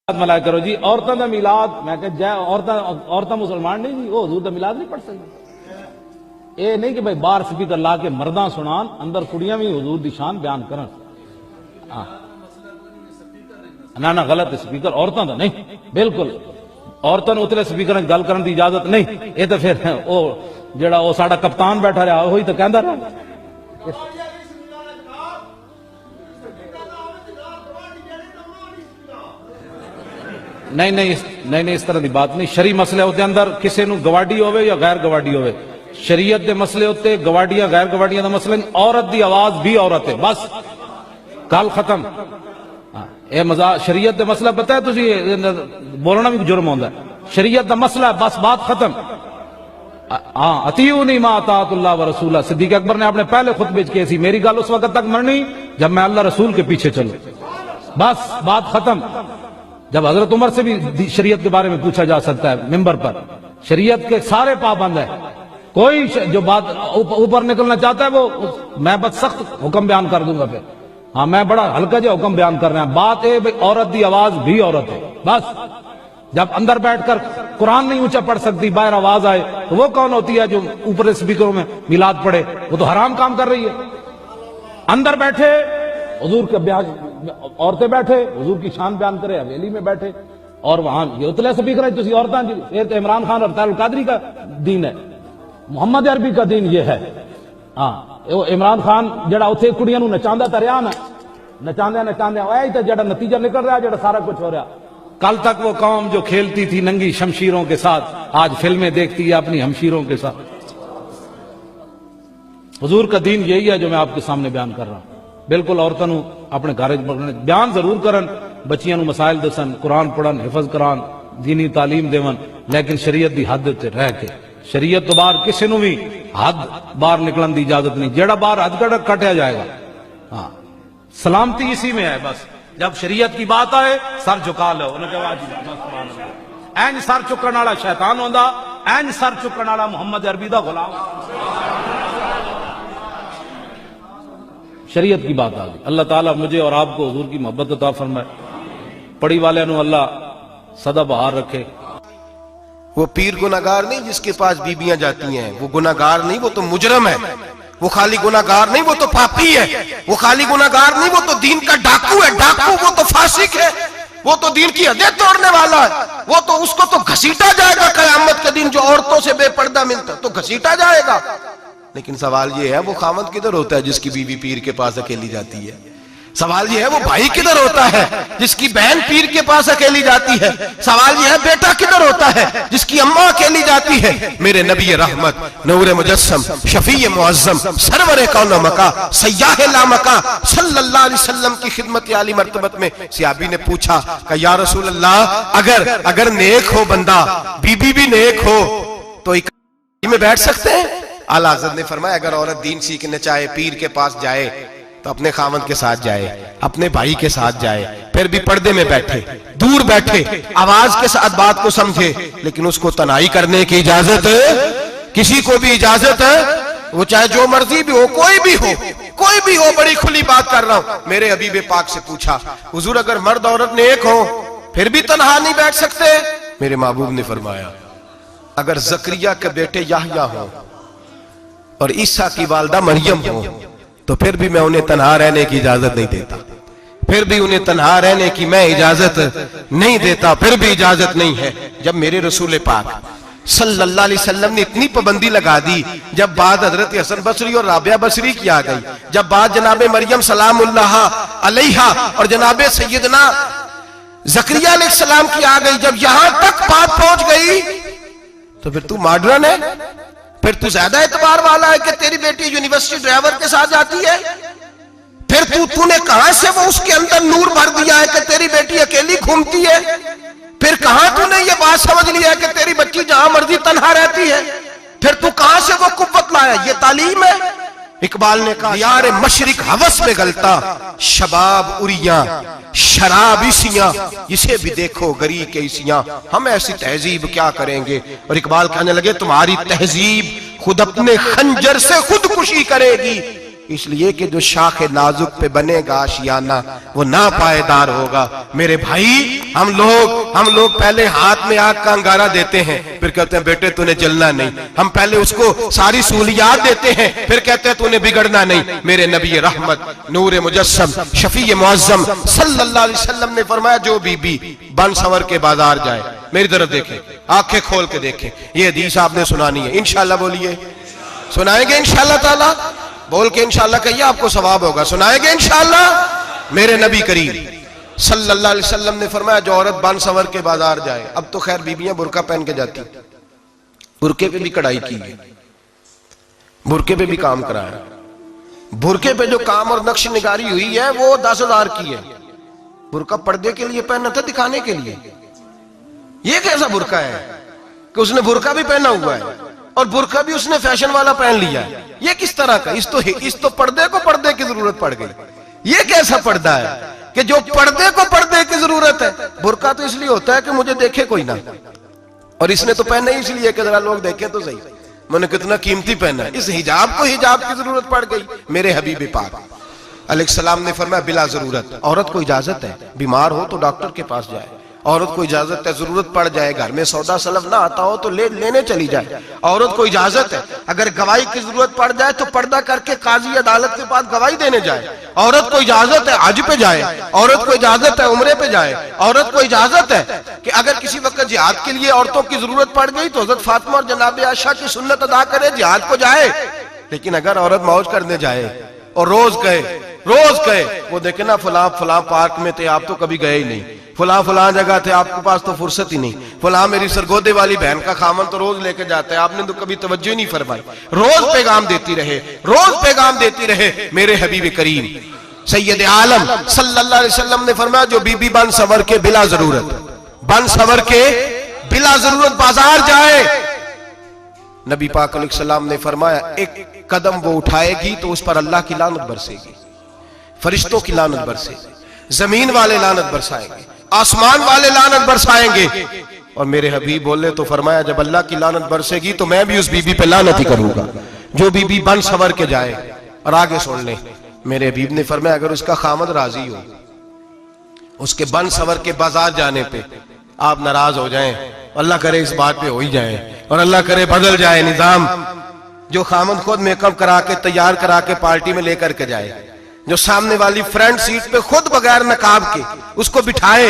मलाया करो जी औरतों का मिलाद। मैं कह जय औरतां मुसलमान नहीं जी, वो हजूर का मिलाद नहीं पढ़ सकती। ये नहीं कि भाई बाहर स्पीकर ला के मर्दा सुनान, अंदर कुड़ियां भी हजूर की शान बयान करन। ना ना गलत स्पीकर औरतों का नहीं, बिल्कुल औरतों उतले स्पीकर गल करने की इजाजत नहीं। ये तो फिर वो जेड़ा वो साडा कप्तान बैठा रहा वही तो कहता रहा। नहीं नहीं नहीं नहीं, इस तरह की बात नहीं। शरी मसले होते अंदर किसी को गवाडी होवे या गैर गवाडी होवे, शरीयत के मसले होते गवाडियां गैर गवाडियां का मसला नहीं। औरत की आवाज भी औरत है, बस गल खत्म। ये मजा शरीयत का मसला पता है तुझे, बोलना भी जुर्म होता है। शरीयत का मसला है, बस बात खत्म। हाँ अतीउनी मा अताअतुल्लाह व रसूला, सिद्दीक अकबर ने अपने पहले खुतबे में कही, मेरी गल उस वक्त तक मरनी जब मैं अल्लाह रसूल के पीछे चलूं, बस बात खत्म। जब हजरत उमर से भी शरीयत के बारे में पूछा जा सकता है मिंबर पर, शरीयत के सारे पाबंद है। कोई जो बात ऊपर निकलना चाहता है वो मैं बस सख्त हुक्म बयान कर दूंगा फिर। हाँ मैं बड़ा हल्का जो हुक्म बयान कर रहा हूं। बात है भाई औरत की आवाज भी औरत है, बस। जब अंदर बैठकर कुरान नहीं ऊंचा पढ़ सकती, बाहर आवाज आए तो वो कौन होती है जो ऊपर स्पीकरों में मिलाद पढ़े? वो तो हराम काम कर रही है। अंदर बैठे हुजूर के ब्याह, औरतें बैठे हुजूर की शान बयान करे, हवेली में बैठे और वहां ये उतले स्पीकर है तुसी औरतां जी। ये तो इमरान खान और तारुल कादरी का दीन है, मोहम्मद अरबी का दीन ये है। हाँ इमरान खान जड़ा उथे कुड़ियां नूं नचांदा तो रहा ना, नचांदे नचांदे यही तो जड़ा नतीजा निकल रहा, जड़ा सारा कुछ हो रहा। कल तक वो कौम जो खेलती थी नंगी शमशीरों के साथ, आज फिल्में देखती है अपनी हमशीरों के साथ। हुजूर का दीन यही है जो मैं आपके सामने बयान कर रहा हूं। बिल्कुल औरतों अपने घर बयान जरूर करन, बच्चियों मसाइल दसन, कुरान पढ़न, हिफज करान, दीनी तालीम देवन, लेकिन शरीयत की हद ते रह के। शरीयत तो बाहर किसी को भी हद बाहर निकलने की इजाजत नहीं। जेड़ा बाहर हद कटिया जाएगा। हाँ सलामती इसी में है, बस जब शरीयत की बात आए सर झुका लो। एंज सर चुकन वाला शैतान होंदा, एंज सर चुकन वाला मोहम्मद अरबी दा गुलाम। शरीयत की बात आ गई। अल्लाह ताला मुझे और आपको हुजूर की मोहब्बत अता फरमाए, पढ़ी वाले नु अल्लाह सदा बहार रखे। वो पीर गुनाहगार नहीं जिसके पास बीबियां जाती हैं, वो गुनाहगार नहीं, वो तो मुजरम है। वो खाली गुनाहगार नहीं, वो तो पापी है। वो खाली गुनाहगार नहीं, वो तो दीन का डाकू है। डाकू वो तो फासिक है, वो तो दीन की हदें तोड़ने वाला है। वो तो उसको तो घसीटा जाएगा कयामत के दिन, जो औरतों से बेपर्दा मिलता तो घसीटा जाएगा। लेकिन सवाल ये है वो खामद किधर होता है जिसकी बीवी पीर के पास अकेली जाती है? सवाल ये है वो भाई किधर होता है जिसकी बहन पीर के पास अकेली जाती है? सवाल ये है बेटा किधर होता है जिसकी अम्मा अकेली जाती है? मेरे नबी रहमत, नूर मुजस्सम, शफी मुअज्जम, सरवर कौन मका, सय्याह ला मका सल्लल्लाहु अलैहि वसल्लम की खिदमत आली मर्तबत में सहाबी ने पूछा कि या रसूल अल्लाह, अगर नेक हो बंदा, बीबी भी नेक हो, तो एक में बैठ सकते हैं? आला हज़रत ने फरमाया अगर औरत दीन सीखने चाहे, पीर के पास जाए तो अपने खामद के साथ जाए, अपने भाई के साथ जाए, फिर भी पर्दे में बैठे, दूर बैठे, आवाज के साथ बात को समझे, लेकिन उसको तनाई करने की इजाजत किसी को भी इजाजत है। वो चाहे जो मर्जी भी हो, कोई भी हो, कोई भी हो, बड़ी खुली बात कर रहा हूं। मेरे हबीब पाक से पूछा हुजूर अगर मर्द औरत नेक हो फिर भी तनहा नहीं बैठ सकते? मेरे महबूब ने फरमाया अगर जकरिया के बेटे याहया हो और ईसा की वालदा मरियम हो तो फिर भी मैं उन्हें तन्हा रहने की इजाजत नहीं देता। फिर भी उन्हें तन्हा रहने की मैं इजाजत नहीं देता, फिर भी इजाजत नहीं है। जब मेरे रसूल पाक सल्लल्लाहु अलैहि वसल्लम ने इतनी पाबंदी लगा दी, जब बात हजरत हसन बसरी और राबिया बसरी की आ गई, जब बात जनाबे मरियम सलामुल्लाह अलैहा और जनाबे सैयदना जकरिया अलैहिस्सलाम की आ गई, जब यहां तक बात पहुंच गई तो फिर तू मॉडर्न है, फिर तू ज्यादा एतबार वाला है कि तेरी बेटी यूनिवर्सिटी ड्राइवर के साथ जाती है? फिर तूने कहां से वो उसके अंदर नूर भर दिया है कि तेरी बेटी अकेली घूमती है? फिर कहां तूने ये बात समझ लिया है कि तेरी बच्ची जहां मर्जी तन्हा रहती है? फिर तू कहां से वो कुव्वत लाया? ये तालीम है? इकबाल ने कहा यार मशरिक हवस में गलता, शबाब उरिया शराब इसियां, इसे भी देखो गरी के इसियां, हम ऐसी तहजीब क्या करेंगे? और इकबाल कहने लगे तुम्हारी तहजीब खुद अपने खंजर से खुदकुशी करेगी, इसलिए कि जो शाख नाजुक पे बनेगा आशियाना वो ना पायदार होगा। मेरे भाई, हम लोग पहले हाथ में आग का अंगारा देते हैं, फिर कहते हैं बेटे तूने जलना नहीं। हम पहले उसको सारी सहूलियात देते हैं, फिर कहते हैं तूने बिगड़ना नहीं। मेरे नबी रहमत नूर मुजस्सम शफी मुअज्जम सल्लल्लाहु अलैहि वसल्लम ने फरमाया, जो बीबी बन सवर के बाजार जाए, मेरी तरफ देखें, आंखें खोल के देखें, ये हदीस आपने सुनानी है। इंशाल्लाह बोलिए, सुनाएंगे इंशाल्लाह ताला, बोल के इंशाल्लाह कहिए, आपको सवाब होगा। सुनाएंगे इंशाल्लाह। मेरे नबी करीम सल्लल्लाहु अलैहि वसल्लम ने फरमाया, जो औरत बन सवर के बाजार जाए, अब तो खैर बीबियां बुरका पहन के जाती, बुरके पे भी कढ़ाई की है, बुरके पे भी काम कराया, बुरके पे जो काम और नक्श निगारी हुई है वो 10,000 की है। बुरका पर्दे के लिए पहना था, दिखाने के लिए। ये कैसा बुरका है कि उसने बुरका भी पहना हुआ है और बुरका भी उसने फैशन वाला पहन लिया है। ये किस तरह का? इस तो पर्दे को पर्दे की जरूरत पड़ गई। ये कैसा पर्दा है कि जो पर्दे को पर्दे की जरूरत है? बुरका तो इसलिए होता है कि मुझे देखे कोई ना, और इसने तो पहना ही इसलिए कि जरा लोग देखें तो सही, मैंने कितना कीमती पहना है। इस हिजाब को हिजाब की जरूरत पड़ गई। मेरे हबीब पाक अलैहिस्सलाम ने फरमाया, बिला जरूरत। औरत को इजाजत है, बीमार हो तो डॉक्टर के पास जाए, औरत को इजाजत है, जरूरत पड़ जाए, घर में सौदा सलफ ना आता हो तो लेने चली जाए, औरत को इजाजत है। अगर गवाही की जरूरत पड़ जाए तो पर्दा करके काजी अदालत के पास गवाही देने जाए, औरत को इजाजत है हज पे जाए, औरत को इजाजत है उम्रे पे जाए, औरत को इजाजत है कि अगर किसी वक्त जिहाद के लिए औरतों की जरूरत पड़ गई तो हजरत फातिमा और जनाब आयशा की सुन्नत अदा करे, जिहाद को जाए। लेकिन अगर औरत मौज करने जाए और रोज कहे वो देखे ना फलां पार्क में थे, आप तो कभी गए ही नहीं, फलां जगह थे, आपके पास तो फुर्सत ही नहीं, फलां मेरी सरगोदे वाली बहन का खामन तो रोज लेके जाता है, आपने तो कभी तवज्जो ही नहीं फरमाई। रोज पैगाम देती रहे। मेरे हबीब करीम सैयद आलम सल्लल्लाहु अलैहि वसल्लम ने फरमाया, जो बीबी बन सवर के बिला जरूरत बाजार जाए, नबी पाक अलैहिस्सलाम ने फरमाया, एक कदम वो उठाएगी तो उस पर अल्लाह की लानत बरसेगी, फरिश्तों की लानत बरसेगी, जमीन वाले लानत बरसाएंगे, आसमान वाले लानत बरसाएंगे। और मेरे हबीब बोले तो फरमाया, जब अल्लाह की लानत बरसेगी तो मैं भी उस बीबी पे लानत ही करूंगा जो बीबी बन सवर के जाए। और आगे सुन ले, मेरे हबीब ने फरमाया, अगर उसका खामद राजी हो, उसके बन सवर के बाजार जाने पे आप नाराज हो जाएं, अल्लाह करे इस बात पे हो ही जाए, और अल्लाह करे बदल जाए निजाम, जो खामद खुद मेकअप करा के तैयार करा के पार्टी में लेकर के जाए, जो सामने वाली फ्रंट सीट पे खुद बगैर नकाब के उसको बिठाए,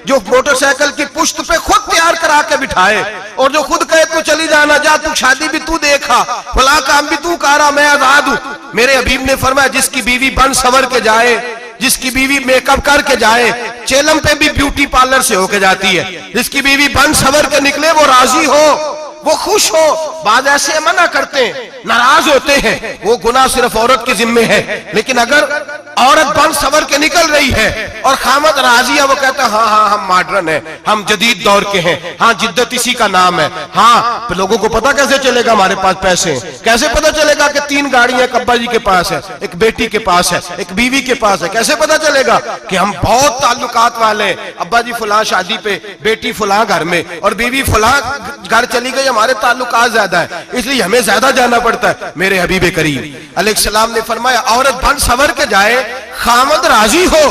जो मोटरसाइकिल की पुश्त पे खुद तैयार करा के बिठाए, और जो खुद कहे तू चली जाना, जा तू शादी भी तू देखा, फला काम भी तू करा, मैं आजाद हूं। मेरे हबीब ने फरमाया, जिसकी बीवी बन सवर के जाए, जिसकी बीवी मेकअप करके जाए, चेलम पे भी ब्यूटी पार्लर से होके जाती है, जिसकी बीवी बन सवर के निकले, वो राजी हो, वो खुश हो। बाद ऐसे मना करते हैं, नाराज होते हैं, वो गुनाह सिर्फ औरत के जिम्मे है। लेकिन अगर औरत बन सवर के निकल रही है और खामद राजी है, वो कहता है हाँ हम मॉडर्न है, हम जदीद दौर के हैं, हाँ जिद्दत इसी का नाम है। हाँ, तो लोगों को पता कैसे चलेगा हमारे पास पैसे हैं? कैसे पता चलेगा कि 3 गाड़ियां एक अब्बा जी के पास है, एक बेटी के पास है, एक बीवी के पास है? कैसे पता चलेगा कि हम बहुत ताल्लुकात वाले हैं? अब्बा जी फलां शादी पे, बेटी फलां घर में, और बीवी फलां घर चली गई, हमारे ताल्लुकात ज्यादा है, इसलिए हमें ज्यादा जाना पड़ता है। मेरे हबीब करीम अलैहिस्सलाम ने फरमाया, औरत बन सवर के जाए, खामद राजी हो,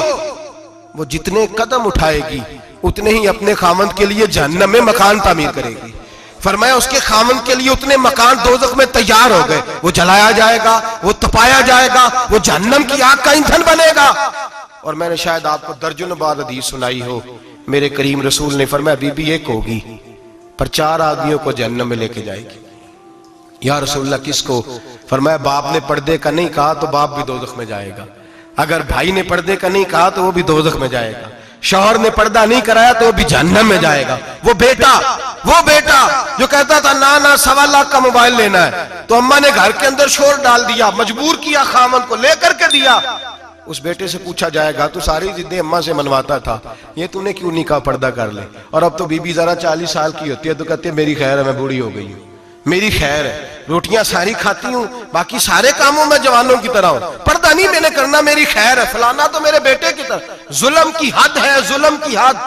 वो जितने कदम उठाएगी उतने ही अपने खामद के लिए जहन्नम में मकान तामीर करेगी। फरमाया, उसके खामद के लिए उतने मकान दोज़ख में तैयार हो गए, वो जलाया जाएगा, वो तपाया जाएगा, वो जहन्नम की आग का ईंधन बनेगा। और मैंने शायद आपको दर्जनों बार हदीस सुनाई हो, मेरे करीम रसूल ने फरमाया, बीबी एक होगी पर 4 आदमियों को जहन्नम में लेके जाएगी। या रसूलल्लाह किसको? फरमाया, बाप ने पर्दे का नहीं कहा तो बाप भी दोज़ख में जाएगा, अगर भाई ने पर्दे का नहीं कहा तो वो भी दोज़ख में जाएगा, शौहर ने पर्दा नहीं कराया तो वो भी जहन्नम में जाएगा। वो बेटा जो कहता था ना 1.25 लाख का मोबाइल लेना है, तो अम्मा ने घर के अंदर शोर डाल दिया, मजबूर किया, खामन को लेकर के दिया। उस बेटे से पूछा जाएगा, तू सारी जिद्दें अम्मा से मनवाता था, ये तूने क्यों नहीं कहा पर्दा कर ले? और अब तो बीबी जरा 40 साल की होती है तो कहती है मेरी खैर है, मैं बूढ़ी हो गई हूँ, मेरी खैर है, रोटियां सारी खाती हूँ, बाकी सारे कामों में जवानों की तरह हूं, पर्दा नहीं मैंने करना, मेरी खैर है, फलाना तो मेरे बेटे की तरह। जुल्म की हद है, जुल्म की हद।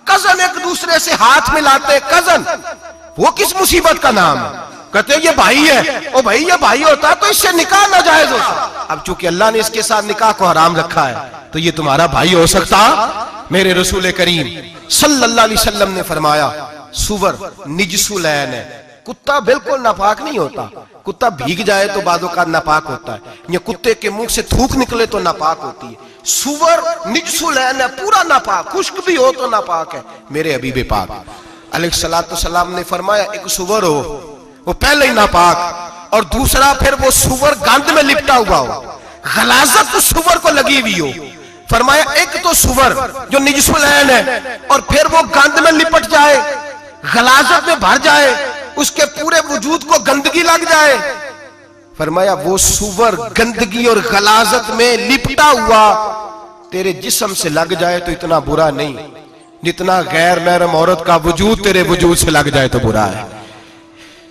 कजन एक दूसरे से हाथ मिलाते, कजन, वो किस मुसीबत का नाम है? कहते ये भाई है, ओ भाई ये भाई होता तो इससे निकाह नाजायज होता। अब चूंकि अल्लाह ने इसके साथ निकाह को हराम रखा है तो ये तुम्हारा भाई हो सकता। मेरे रसूल करीम सल्लल्लाहु अलैहि वसल्लम ने फरमाया सुवर निजसुल ऐन है, कुत्ता बिल्कुल नापाक नहीं होता। कुत्ता भीग जाए तो बादों का नापाक होता है, या कुत्ते के मुंह से थूक निकले तो नापाक होती है। सुवर निजसुल ऐन है, पूरा नापाक, खुश्क भी हो तो नापाक है। मेरे हबीब पाक अलैहिस्सलातु सलाम ने फरमाया एक सुवर हो वो पहले ही नापाक, और दूसरा फिर वो सुवर गंद में लिपटा हुआ हो, गलाजत उस सुवर को लगी हुई हो। फरमाया एक तो सुवर जो निजसुल ऐन है और फिर वो गंद में लिपट जाए, गलाजत में भर जाए, उसके पूरे वजूद को गंदगी लग जाए। फरमाया वो सुवर गंदगी और गलाजत में लिपटा हुआ तेरे जिस्म से लग जाए तो इतना बुरा नहीं जितना गैर महरम औरत का वजूद तेरे वजूद से लग जाए तो बुरा है।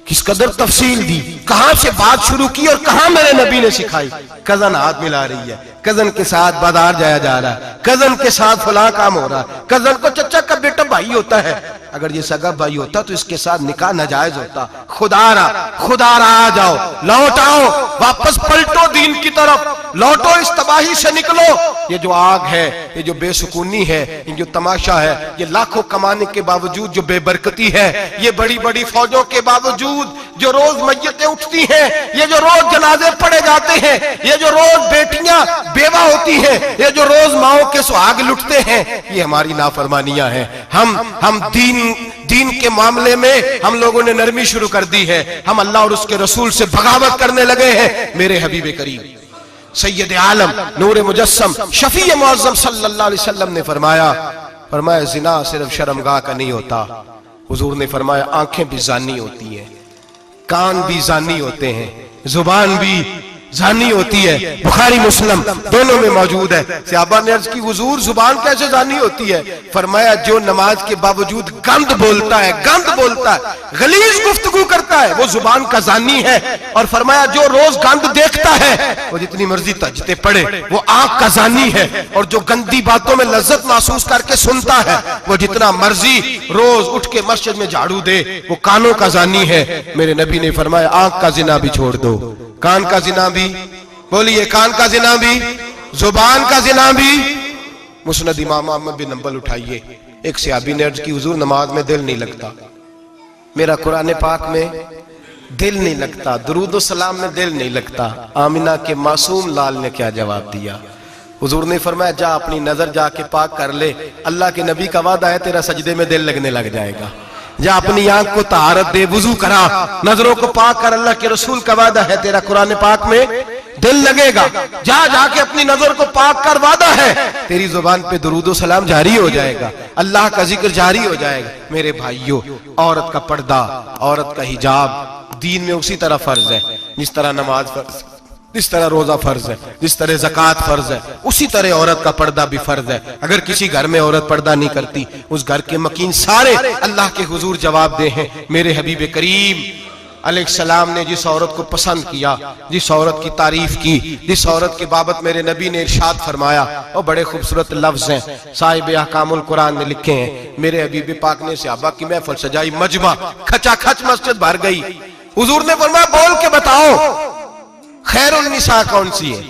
किस कदर तफसील दी, कहां से बात शुरू की और कहां मेरे नबी ने सिखाई। कजन हाथ मिला रही है, कजन के साथ बाजार जाया जा रहा है, कजन के साथ फला काम हो रहा है, कजन को चचा का बेटा भाई होता है। अगर ये सगा भाई होता तो इसके साथ निकाह नाजायज होता। खुदारा आ जाओ, लौट आओ, वापस पलटो दीन की तरफ, लौटो इस तबाही से निकलो। ये जो आग है, ये जो बेसुकूनी है, ये जो तमाशा है, ये लाखों कमाने के बावजूद जो बेबरकती है, ये बड़ी बड़ी फौजों के बावजूद जो रोज मैयतें उठती हैं, ये जो रोज जनाजे पड़े जाते हैं, ये जो रोज बेटियां बेवा होती हैं, ये जो रोज माओ के सुहाग लुटते हैं, ये हमारी नाफरमानियां हैं। हम दीन के मामले में हम लोगों ने नरमी शुरू कर दी है, हम अल्लाह और उसके रसूल से बगावत करने लगे हैं। मेरे हबीब करीम सैयद आलम नूर मुजस्सम शफी मुअज्जम सल्लल्लाहु अलैहि वसल्लम ने फरमाया जिना सिर्फ शर्मगाह का नहीं होता। हुजूर ने फरमाया आंखें भी जानी होती हैं, कान भी जानी होते हैं, जुबान भी जानी होती है। बुखारी मुस्लिम दोनों में मौजूद है। सहाबा ने अर्ज की हुजूर जुबान कैसे जानी होती है? फरमाया जो नमाज के बावजूद गंद बोलता है, गलीज गुफ्तगू करता है, वो जुबान का जानी है। और फरमाया जो रोज गंद देखता है वो जितनी मर्जी तजते पड़े वो आंख का जानी है। और जो गंदी बातों में लज्जत महसूस करके सुनता है वो जितना मर्जी रोज उठ के मस्जिद में झाड़ू दे वो कानों का जानी है। मेरे नबी ने फरमाया आंख का जिना भी छोड़ दो, कान का जिना भी, बोलिए कान का जिना भी, जुबान का जिना भी। मुस्नद इमाम अहमद बिन हंबल उठाइए, एक सहाबी ने अर्ज की हुजूर नमाज में दिल नहीं लगता, मेरा कुरान पाक में दिल नहीं लगता, दुरूद व सलाम में दिल नहीं लगता। आमिना के मासूम लाल ने क्या जवाब दिया? हुजूर ने फरमाया जा अपनी नजर जाके पाक कर ले, अल्लाह के नबी का वादा है तेरा सजदे में दिल लगने लग जाएगा। जा अपनी आंख को तहारत दे, वुजू करा, नजरों को पाक कर, अल्लाह के रसूल का वादा है तेरा कुरान पाक में दिल लगेगा। जा जाके अपनी नजर को पाक कर, वादा है तेरी जुबान पे दुरूद व सलाम जारी हो जाएगा, अल्लाह का जिक्र जारी हो जाएगा। मेरे भाइयों, औरत का पर्दा, औरत का हिजाब दीन में उसी तरह फर्ज है जिस तरह नमाज फर्ज, जिस तरह रोजा फर्ज है, जिस तरह ज़कात फर्ज है, उसी तरह औरत का पर्दा भी फर्ज है। अगर किसी घर में औरत पर्दा नहीं करती, उस घर के मकीन सारे अल्लाह के हुजूर जवाब दे हैं। मेरे हबीब करीम अलैहिस्सलाम ने जिस औरत को पसंद किया, जिस औरत की तारीफ की, जिस औरत की बाबत मेरे नबी ने इरशाद फरमाया, वो बड़े खूबसूरत लफ्ज हैं, साहिब अहकामुल कुरान ने लिखे हैं। मेरे हबीब पाक ने सहाबा की महफिल सजाई, मजमा खचाखच मस्जिद भर गई। हुजूर ने फरमाया बोल के बताओ खैरुन निसा कौन सी है,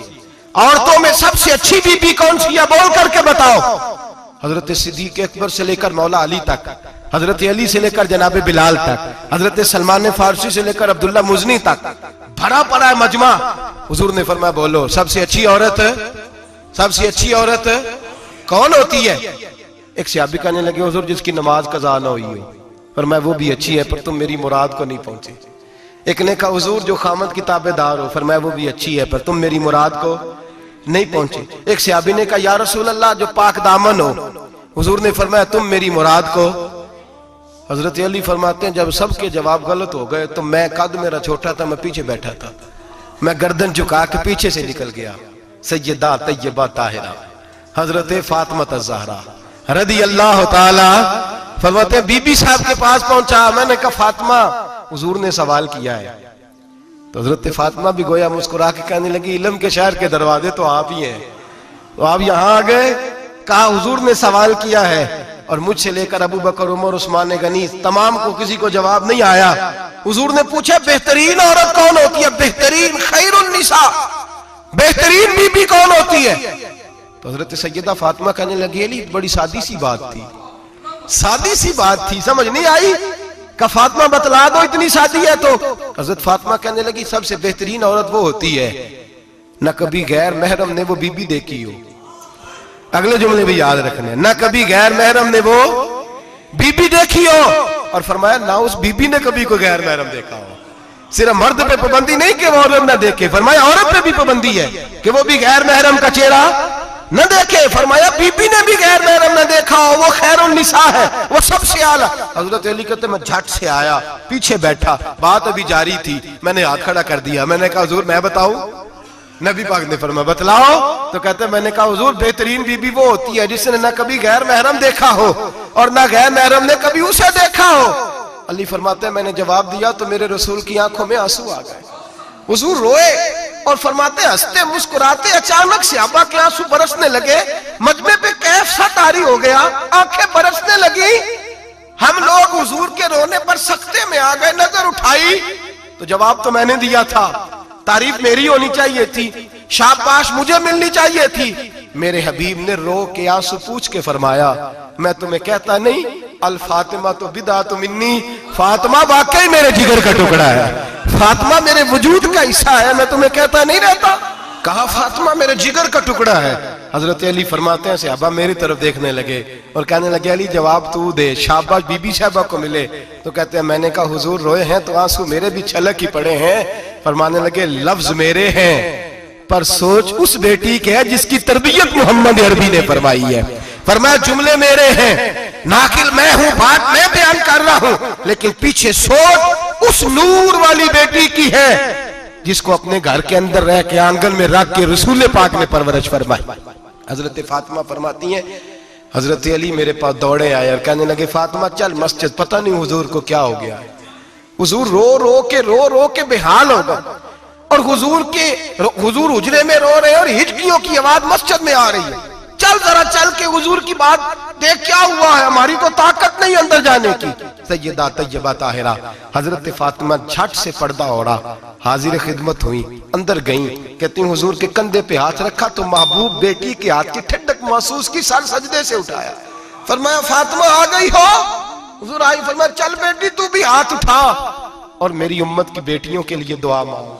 औरतों में सबसे अच्छी बीबी कौन सी है, बोल करके बताओ। हजरत सिद्दीक अकबर से लेकर मौला अली तक, हजरत अली से लेकर जनाब बिलाल तक, हजरत सलमान फारसी से लेकर अब्दुल्ला मुजनी तक भरा पड़ा है मजमा। हुजूर ने फरमाया बोलो सबसे अच्छी औरत कौन होती है? एक सहाबी कहने लगे हुजूर जिसकी नमाज कज़ा ना हुई हो। फरमाया वो भी अच्छी है पर तुम मेरी मुराद को नहीं पहुंचे। एक ने कहा हुजूर जो खामद की ताबेदार हो। फरमाया वो भी अच्छी है पर तुम मेरी मुराद को नहीं पहुंचे। एक सहाबी ने कहा या रसूल अल्लाह जो पाक दामन हो। हुजूर ने फरमाया तुम मेरी मुराद को। हजरत अली फरमाते हैं जब सबके जवाब गलत हो गए तो मैं, कद मेरा छोटा था, मैं पीछे बैठा था, मैं गर्दन झुका के पीछे से निकल गया। सैयदा तैयबा ताहिरा हजरत फातिमा ज़हरा रदी अल्लाह ताला फरमाते हैं बीबी साहब के पास पहुंचा। मैंने कहा फातिमा हुजूर ने सवाल किया है। तो हजरत फातिमा भी गोया मुस्कुरा के कहने लगी इल्म के शहर के दरवाजे तो आप ही हैं, तो आप यहां आ गए। कहा हुजूर ने सवाल किया है और मुझसे लेकर अबू बकर, उमर, उस्मान गनी तमाम को किसी को जवाब नहीं आया। हुजूर ने पूछा बेहतरीन औरत कौन होती है? बेहतरीन खैरुन निसा, बेहतरीन बीबी कौन होती है? तो हजरत सैयदा फातिमा कहने लगी अली बड़ी सादी सी बात थी, सादी सी बात थी, समझ नहीं आई? का फातिमा बतला दो इतनी सादी है। तो हजरत फातिमा कहने लगी सबसे बेहतरीन औरत वो होती है न कभी गैर महरम ने वो बीबी देखी हो। अगले जुमले भी याद रखने, न कभी गैर महरम ने वो बीबी देखी हो, और फरमाया ना उस बीबी ने कभी कोई गैर महरम देखा हो। सिर्फ मर्द पे पाबंदी नहीं कि वो औरत न देखे, फरमाया औरत पे भी पाबंदी है कि वो भी गैर महरम का चेहरा न देखे। फरमाया बीबी ने भी गैर महरम न देखा हो, वो खैरुन निसा है, वो सबसे आला। हजरत अली कहते मैं झट से आया, पीछे बैठा, बात अभी जारी थी, मैंने हाथ खड़ा कर दिया, मैंने कहा हुजूर मैं बताऊं? नबी पाक ने फरमाया बतलाओ। तो कहते मैंने कहा हुजूर बेहतरीन बीबी वो होती है जिसने न कभी गैर महरम देखा हो और न गैर महरम ने कभी उसे देखा हो। अली फरमाते हैं मैंने जवाब दिया तो मेरे रसूल की आंखों में आंसू आ गए, हुजूर रोए और फरमाते हंसते मुस्कुराते अचानक सहाबा के आंसू बरसने लगे, मजमे पे कैफ सा तारी हो गया, आंखें बरसने लगी। हम लोग हुजूर के रोने पर सख्ते में आ गए, नजर उठाई तो जवाब तो मैंने दिया था, तारीफ मेरी होनी चाहिए थी, शाबाश मुझे मिलनी चाहिए थी। मेरे हबीब ने रो के आंसू पूछ के फरमाया मैं तुम्हें कहता नहीं अल फातिमा तो बिदा तो मिन्नी, फातिमा वाकई मेरे जिगर का टुकड़ा है, फातिमा मेरे वजूद का हिस्सा है, मैं तुम्हें कहता नहीं रहता? कहा फातिमा मेरे जिगर का टुकड़ा है। हजरत अली फरमाते हैं सहाबा मेरी तरफ देखने लगे और कहने लगे अली जवाब तू दे, शाबाश बीबी साहबा को मिले। तो कहते हैं मैंने कहा हुजूर रोए हैं तो आंसू मेरे भी छलक ही पड़े हैं। फरमाने लगे लफ्ज मेरे हैं पर सोच उस बेटी के है जिसकी तरबियत मोहम्मद अरबी ने फरमाई है। फरमाया जुमले मेरे हैं, नाकिल मैं हूं, बात मैं बयान कर रहा हूं, लेकिन पीछे सोच उस नूर वाली बेटी की है जिसको अपने घर के अंदर रह के आंगन में रख के रसूल पाक ने परवरिश फरमाई। हजरत फातिमा फरमाती हैं हजरत अली मेरे पास दौड़े आए और कहने लगे फातिमा चल मस्जिद, पता नहीं हुजूर को क्या हो गया है। हुजूर रो रो के बेहाल हो गए और हुजूर हुजरे में रो रहे और हिचकियों की आवाज मस्जिद में आ रही है। चल जरा चल के हुजूर की बात देख क्या हुआ है, हमारी तो ताकत नहीं अंदर जाने की। सैयदा तैयबा ताहिरा हजरत फातिमा झट से पर्दा ओढ़ा, हाजिर खिदमत हुई, अंदर गई, कहती हुजूर के कंधे पे हाथ रखा तो महबूब बेटी के हाथ की ठंडक महसूस की, सर सजदे से उठाया, फरमाया फातिमा आ गई हो? हुजूर आई, फरमाया चल बेटी तू भी हाथ उठा और मेरी उम्मत की बेटियों के लिए दुआ मांग,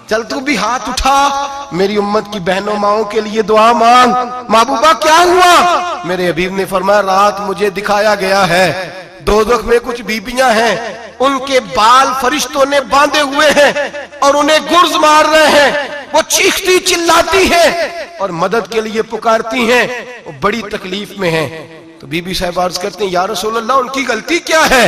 चल तू भी हाथ उठा मेरी उम्मत की बहनों माओं के लिए दुआ मांग। महबूबा क्या हुआ? मेरे हबीब ने फरमाया रात मुझे दिखाया गया है दोज़ख में कुछ बीबियां हैं, उनके बाल फरिश्तों ने बांधे हुए हैं और उन्हें गुर्ज मार रहे हैं, वो चीखती चिल्लाती हैं और मदद के लिए पुकारती हैं, वो बड़ी तकलीफ में हैं। तो बीबी साहब अर्ज करते हैं या रसूल अल्लाह उनकी गलती क्या है?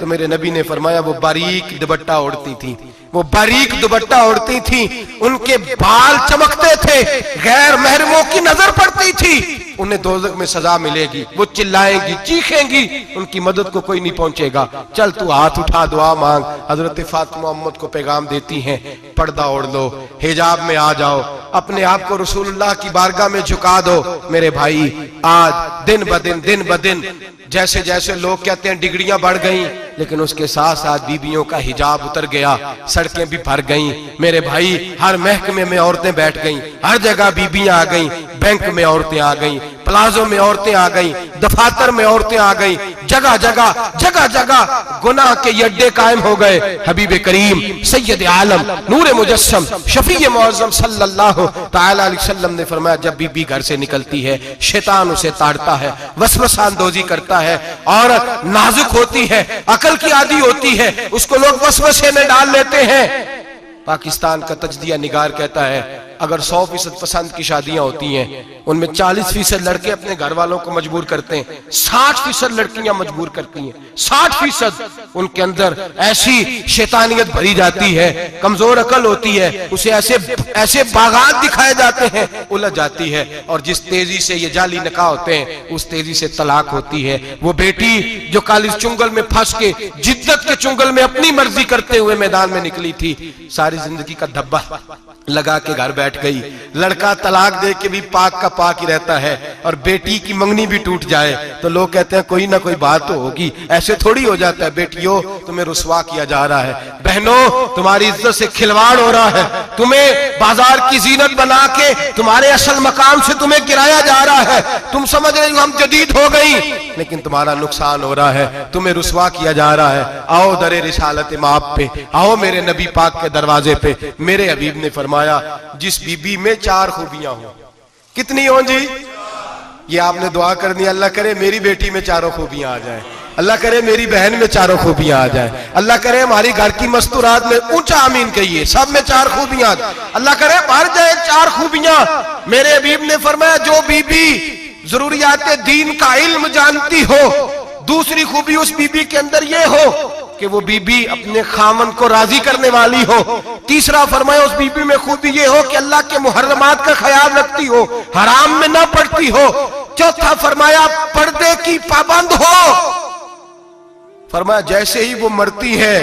तो मेरे नबी ने फरमाया वो बारीक दुपट्टा ओढ़ती थी, वो बारीक दुपट्टा ओढ़ती थी, उनके बाल चमकते थे, गैर महरमों की नजर पड़ती थी, उन्हें दोज़ख में सजा मिलेगी, वो चिल्लाएंगी चीखेंगी, उनकी मदद को कोई नहीं पहुंचेगा, चल तू हाथ उठा दुआ मांग। हजरत फातिमा उम्मत को पैगाम देती हैं पर्दा ओढ़ लो, हिजाब में आ जाओ, अपने आप को रसूलुल्लाह की बारगाह में झुका दो। मेरे भाई आज दिन ब दिन जैसे जैसे लोग कहते हैं डिग्रियां बढ़ गई, लेकिन उसके साथ साथ बीबियों का हिजाब उतर गया, सड़कें भी भर गईं। मेरे भाई हर महकमे में औरतें बैठ गईं, हर जगह बीबियां आ गईं, बैंक में औरतें आ गईं, प्लाजो में औरतें आ गईं, दफातर में औरतें आ गईं, जगह जगह गुनाह के ये अड्डे कायम हो गए। हबीब करीम सैयद आलम नूर मुजस्सम शफी मुअज्जम सल्लल्लाहु तआला अलैहि वसल्लम ने फरमाया जब बीबी घर से निकलती है शैतान उसे ताड़ता है, वसवसांदोजी करता है, औरत नाजुक होती है, अकल की आदी होती है, उसको लोग वसवसे में डाल लेते हैं। पाकिस्तान का तजदिया निगार कहता है अगर 100% पसंद की शादियां होती हैं उनमें 40% लड़के अपने घर वालों को मजबूर करते हैं, 60% लड़कियां मजबूर करती हैं, 60% उनके अंदर ऐसी शैतानियत भरी जाती है, कमजोर अकल होती है, उसे ऐसे बागात दिखाए जाते हैं, उलझ जाती है, और जिस तेजी से ये जाली निकाह होते हैं उस तेजी से तलाक होती है। वो बेटी जो काली चुंगल में फंस के जिद्दत के चुंगल में अपनी मर्जी करते हुए मैदान में निकली थी, सारी जिंदगी का धब्बा लगा के घर बैठ गई। लड़का तलाक दे के भी पाक का पाक ही रहता है, और बेटी की मंगनी भी टूट जाए तो लोग कहते हैं कोई ना कोई बात तो होगी, ऐसे थोड़ी हो जाता है। बेटियों, तुम्हें रुसवा किया जा रहा है, बहनों तुम्हारी इज्जत से खिलवाड़ हो रहा है, तुम्हें बाजार की जीनत बना के तुम्हारे असल मकाम से तुम्हें गिराया जा रहा है। तुम समझ रहे हो हम जदीद हो गई, लेकिन तुम्हारा नुकसान हो रहा है, तुम्हें रुसवा किया जा रहा है। आओ दरे रिसालत माप पे, आओ मेरे नबी पाक के दरवाजे पे। मेरे हबीब ने फरमाया जिस बीबी में 4 खूबियां हो, कितनी हो जी? ये आपने दुआ करनी, अल्लाह करे मेरी बेटी में 4 खूबियां आ जाए, अल्लाह करे मेरी बहन में 4 खूबियां आ जाए, अल्लाह करे हमारी घर की मस्तूरात में, ऊंचा आमीन कहिए, सब में 4 खूबियां, अल्लाह करे भर जाए 4 खूबियां। मेरे हबीब ने फरमाया जो बीबी जरूरियात दीन का इल्म जानती हो, दूसरी खूबी उस बीबी के अंदर ये हो कि वो बीबी अपने खामन को राजी करने वाली हो। तीसरा फरमाया उस बीबी में खूबी ये हो कि अल्लाह के मुहर्रमात का ख्याल रखती हो, हराम में ना पड़ती हो। चौथा फरमाया पर्दे की पाबंद हो। फरमाया जैसे ही वो मरती है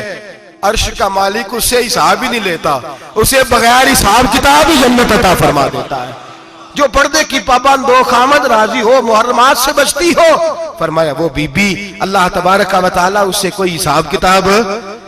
अर्श का मालिक उससे हिसाब ही नहीं लेता, उसे बगैर हिसाब किताब ही जन्नत अता फरमा देता है। जो पर्दे की पाबंद हो, खामद राजी हो, मुहर्रमात से बचती हो, फरमाया वो बीबी अल्लाह तबारक व तआला उससे कोई हिसाब किताब,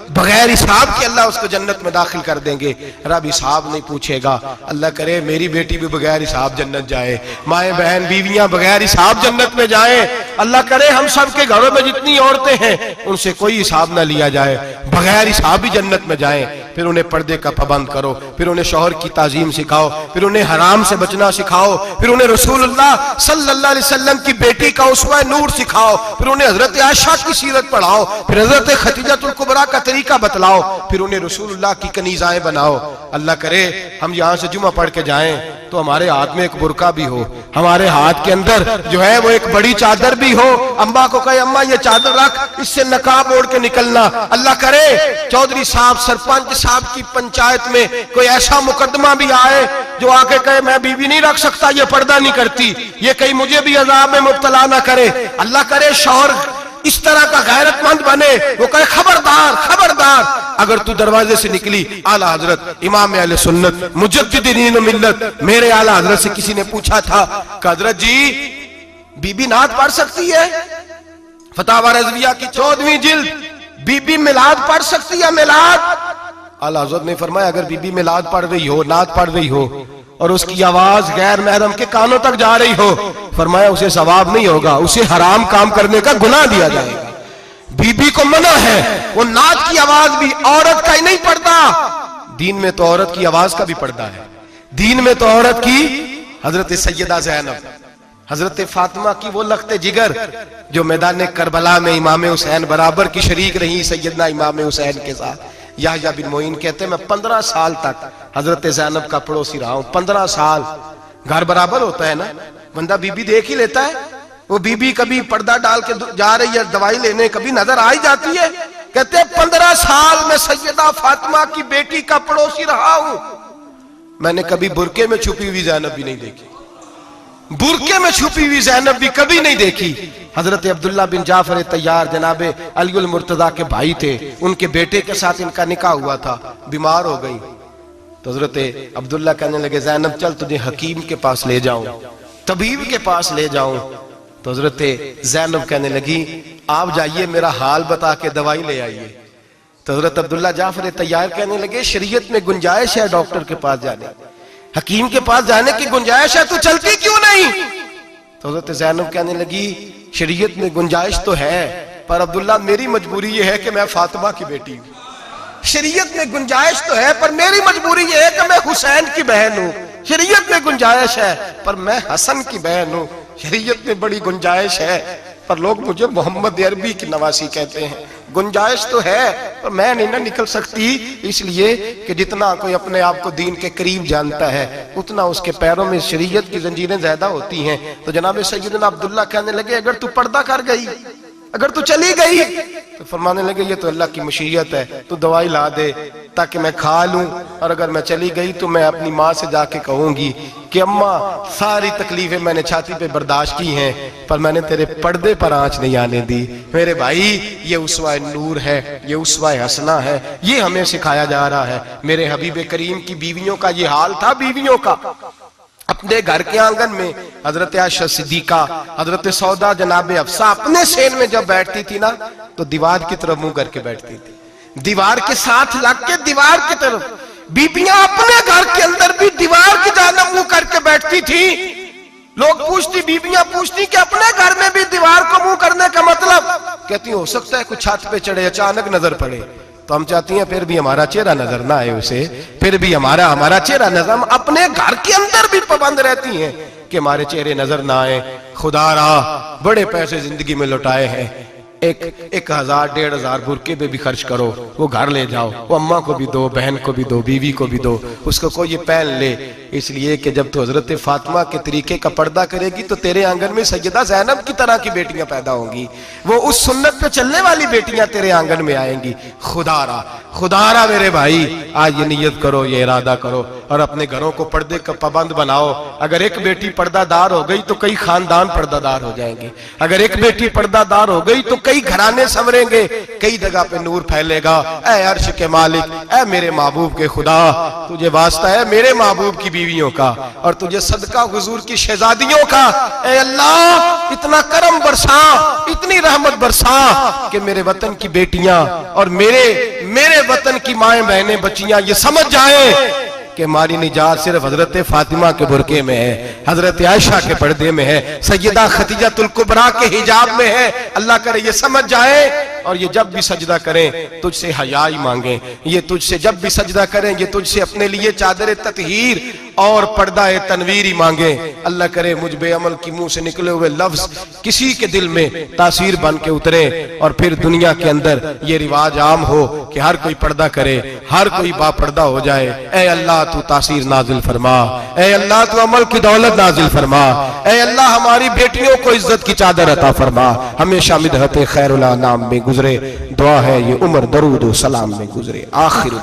बगैर हिसाब के अल्लाह उसको जन्नत में दाखिल कर देंगे। रब हिसाब नहीं पूछेगा। अल्लाह करे मेरी बेटी भी बगैर हिसाब जन्नत जाए, माए बहन बीवियां बगैर हिसाब जन्नत में जाए। अल्लाह करे हम सब के घरों में जितनी औरतें हैं उनसे कोई हिसाब ना लिया जाए, बगैर हिसाब ही जन्नत में जाए। फिर उन्हें पर्दे का पाबंद करो, फिर उन्हें शौहर की ताजीम सिखाओ, फिर उन्हें हराम से बचना सिखाओ, फिर उन्हें रसूलुल्लाह सल्लल्लाहु अलैहि वसल्लम की बेटी का उसवा नूर सिखाओ, फिर उन्हें हजरत आयशा की सीरत पढ़ाओ, फिर हजरत खदीजतुल कुबरा का तरीका बतलाओ, फिर उन्हें रसूलुल्लाह की कनीज़ाएं बनाओ। अल्लाह करे हम यहाँ से जुमा पढ़ के जाएं तो हमारे हाथ में एक बुरका भी हो, हमारे हाथ के अंदर जो है वो एक बड़ी चादर भी हो। अम्मा को कहे अम्मा ये चादर रख, इससे नकाब ओढ़ के निकलना। अल्लाह करे चौधरी साहब सरपंच साहब की पंचायत में कोई ऐसा मुकदमा भी आए जो आके कहे मैं बीवी नहीं रख सकता, ये पर्दा नहीं करती, ये कहीं मुझे भी अजाब में मुब्तला ना करे। अल्लाह करे शौहर इस तरह का गैरतमंद बने, वो कहे खबरदार खबरदार, अगर तू दरवाजे से निकली आला हजरत इमाम अहले सुन्नत मुजद्दिदीन मिल्लत मेरे आला हजरत से किसी ने पूछा था कि हजरत जी बीबी नात पढ़ सकती है? फतावा रज़विया की 14वीं जिल्द, बीबी मिलाद पढ़ सकती है? मिलाद आला हजरत ने फरमाया अगर बीबी मिलाद पढ़ रही हो, नात पढ़ रही हो और उसकी आवाज गैर महरम के कानों तक जा रही हो, फरमाया उसे सवाब नहीं होगा, उसे हराम काम करने का गुनाह दिया जाएगा। बीबी को मना है, वो नात की आवाज भी औरत का ही नहीं पड़ता, दीन में तो औरत की आवाज का भी पर्दा है। दीन में तो औरत की हजरत सैयदा ज़ैनब, हजरत फातिमा की वो लख्ते जिगर जो मैदान करबला में इमाम हुसैन बराबर की शरीक रही सैयदना इमाम हुसैन के साथ। याह्या बिन मोइन कहते हैं मैं 15 साल तक हजरत ज़ैनब का पड़ोसी रहा हूं। 15 साल, घर बराबर होता है ना, बंदा बीबी देख ही लेता है। वो बीबी कभी पर्दा डाल के जा रही है दवाई लेने, कभी नजर आ ही जाती है। कहते हैं 15 साल में सैयदा फातिमा की बेटी का पड़ोसी रहा हूं, मैंने कभी बुरके में छुपी हुई ज़ैनब भी नहीं देखी, बुरके में छुपी हुई ज़ैनब भी कभी नहीं देखी। हजरत अब्दुल्ला बिन जाफर तैयार जनाबे अली मुर्तजा के भाई थे, उनके बेटे के साथ इनका निकाह हुआ था, बीमार हो गई तो हजरत अब्दुल्ला कहने लगे ज़ैनब चल तुझे हकीम के पास ले जाऊं, तबीब के पास ले जाऊं। तो हजरत ज़ैनब कहने लगी आप जाइए मेरा हाल बता के दवाई ले आइए। तो हजरत अब्दुल्ला जाफर तैयार कहने लगे शरीयत में गुंजाइश है डॉक्टर के पास जाने, हकीम के पास जाने की गुंजाइश है, तू चलती क्यों नहीं? तो हजरत ज़ैनब कहने लगी शरीयत में गुंजाइश तो है पर अब्दुल्ला मेरी मजबूरी ये है कि मैं फातिमा की बेटी हूं। शरीयत में गुंजाइश तो है पर मेरी मजबूरी ये है कि मैं हुसैन की बहन हूं। शरीयत में गुंजाइश है पर मैं हसन की बहन हूं। शरीयत में बड़ी गुंजाइश है पर लोग मुझे मोहम्मद अरबी की नवासी कहते हैं। गुंजाइश तो है पर मैं नहीं ना निकल सकती, इसलिए कि जितना कोई अपने आप को दीन के करीब जानता है उतना उसके पैरों में शरीयत की जंजीरें ज्यादा होती हैं। तो जनाब सैयदना अब्दुल्ला कहने लगे अगर तू पर्दा कर गई, अगर तू चली गई, तो फरमाने लगे ये तो अल्लाह की मशीयत है, तू दवाई ला दे ताकि मैं खा लूं और अगर मैं चली गई तो मैं अपनी माँ से जाके कहूंगी कि अम्मा सारी तकलीफें मैंने छाती पे बर्दाश्त की हैं, पर मैंने तेरे पर्दे पर आंच नहीं आने दी। मेरे भाई, ये उसवाए नूर है, ये उसवाए हसना है, ये हमें सिखाया जा रहा है। मेरे हबीब करीम की बीवियों का ये हाल था। बीवियों का अपने घर के आंगन में हजरत आयशा सिद्दीका, हजरत सौदा, जनाब अफसा अपने सेन में जब बैठती थी ना, तो दीवार की तरफ मुंह करके बैठती थी, दीवार के साथ लग के दीवार की तरफ। बीबियां अपने घर के अंदर भी दीवार की जानब मुंह करके बैठती थी। लोग पूछती, बीबियां पूछती कि अपने घर में भी दीवार को मुंह करने का मतलब? कहती हो सकता है कुछ छत पे चढ़े, अचानक नजर पड़े, तो हम चाहती हैं फिर भी हमारा चेहरा नजर ना आए उसे, फिर भी हमारा चेहरा नजर। हम अपने घर के अंदर भी पाबंद रहती हैं कि हमारे चेहरे नजर ना आए। खुदा रा बड़े पैसे जिंदगी में लुटाए हैं, 1,000 1,500 बुरके पे भी खर्च करो, वो घर ले जाओ, वो अम्मा को भी दो, बहन को भी दो, बीवी को भी दो, उसको कोई ये पहन ले। इसलिए कि जब तो हजरत फातिमा के तरीके का पर्दा करेगी तो तेरे आंगन में सैयदा ज़ैनब की तरह की बेटियां पैदा होंगी, वो उस सुन्नत पे चलने वाली बेटियां तेरे आंगन में आएंगी। खुदारा मेरे भाई, आज ये नियत करो, ये इरादा करो और अपने घरों को पर्दे का पाबंद बनाओ। अगर एक बेटी पर्दादार हो गई तो कई खानदान पर्दादार हो जाएंगे। अगर एक बेटी पर्दादार हो गई तो कई घराने संवरेंगे, कई जगह पे नूर फैलेगा। ऐ अर्श के मालिक, ऐ मेरे महबूब के खुदा, तुझे वास्ता है मेरे महबूब की बीवियों का और तुझे सदका हुजूर की शहजादियों का। ऐ अल्लाह, इतना करम बरसा, इतनी रहमत बरसा कि मेरे वतन की बेटियां और मेरे वतन की माएं बहनें बच्चियां ये समझ जाएं कि हमारी निजात सिर्फ हजरत फातिमा के बुरके में है, हजरत आयशा के पर्दे में है, सैयदा खदीजतुल कुबरा के हिजाब में है। अल्लाह करे ये समझ जाए और ये जब भी सजदा करें तुझसे हयाई मांगे, ये तुझसे जब भी सजदा करें ये तुझसे अपने लिए चादर ततहीर और पर्दा तनवीर ही मांगे। अल्लाह करे मुझ बेअमल की मुंह से निकले हुए लफ्ज किसी के दिल में तासीर बन के उतरे और फिर दुनिया के अंदर ये रिवाज आम हो कि हर कोई पर्दा करे, हर कोई बापर्दा हो जाए। ऐ अल्लाह तू तासीर नाजिल फरमा, ऐ अल्लाह तू अमल की दौलत नाजिल फरमा, ऐ अल्लाह हमारी बेटियों को इज्जत की चादर अता फरमा। हमेशा मिदहत खैरुल अनाम में गुजरे, दुआ है ये उम्र दरूद व सलाम में गुजरे। आखिर